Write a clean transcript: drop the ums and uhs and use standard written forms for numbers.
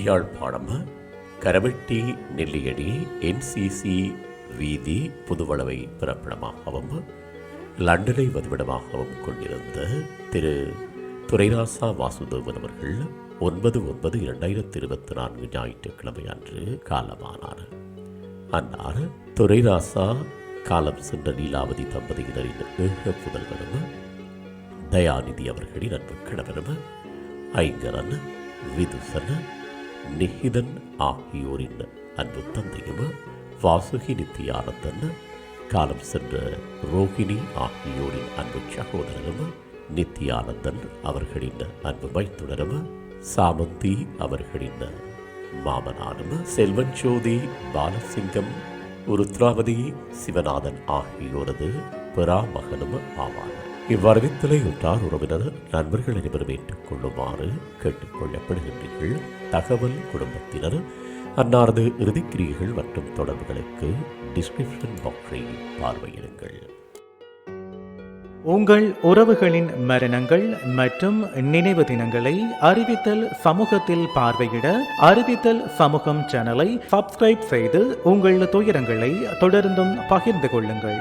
Yazhpanam Karavetti Nelliyadi NCC வீதி புதுவளவை பிறப்பிடமாகவும் லண்டனை வதிவிடமாகவும் கொண்டிருந்த திரு துரைராசா வாசுதேவன் அவர்கள் 9/9/2024 ஞாயிற்றுக்கிழமை அன்று காலமானார். அன்னார் துரைராசா காலம் சென்ற நீலாவதி தம்பதியினரின் ஏக புதல்வரும் தயாநிதி அவர்களின் அன்பு கணவரும் ஐங்கரன் விதுசன் நிகிதன் ஆகியோரின் அன்பு தந்தையும் வாசுகி நித்தியானந்தன் காலம் சென்ற ரோகிணி ஆகியோரின் அன்பு சகோதரரும் நித்தியானந்தன் அவர்களின் அன்பு மைத்துனரும் சாமந்தி அவர்களின் மாமனாரும் செல்வன் ஜோதி பாலசிங்கம் ருத்ராவதி சிவநாதன் ஆகியோரது பெறாமகனும் ஆவார். இவ்வறிவித்தலை உற்றார் உறவினர் நண்பர்கள் அனைவரும் ஏற்றுக் கொள்ளுமாறு கேட்டுக் கொள்ளப்படுகின்றீர்கள். தகவல் குடும்பத்தினர் அன்னாரது இறுதிக்கிரியைகள் மற்றும் தொடர்புகளுக்கு டிஸ்கிரிப்ஷன் பாக்ஸை பார்வையிடுங்கள். உங்கள் உறவுகளின் மரணங்கள் மற்றும் நினைவு தினங்களை அறிவித்தல் சமூகத்தில் பார்வையிட அறிவித்தல் சமூகம் சேனலை சப்ஸ்கிரைப் செய்து உங்கள் துயரங்களை தொடர்ந்தும் பகிர்ந்து கொள்ளுங்கள்.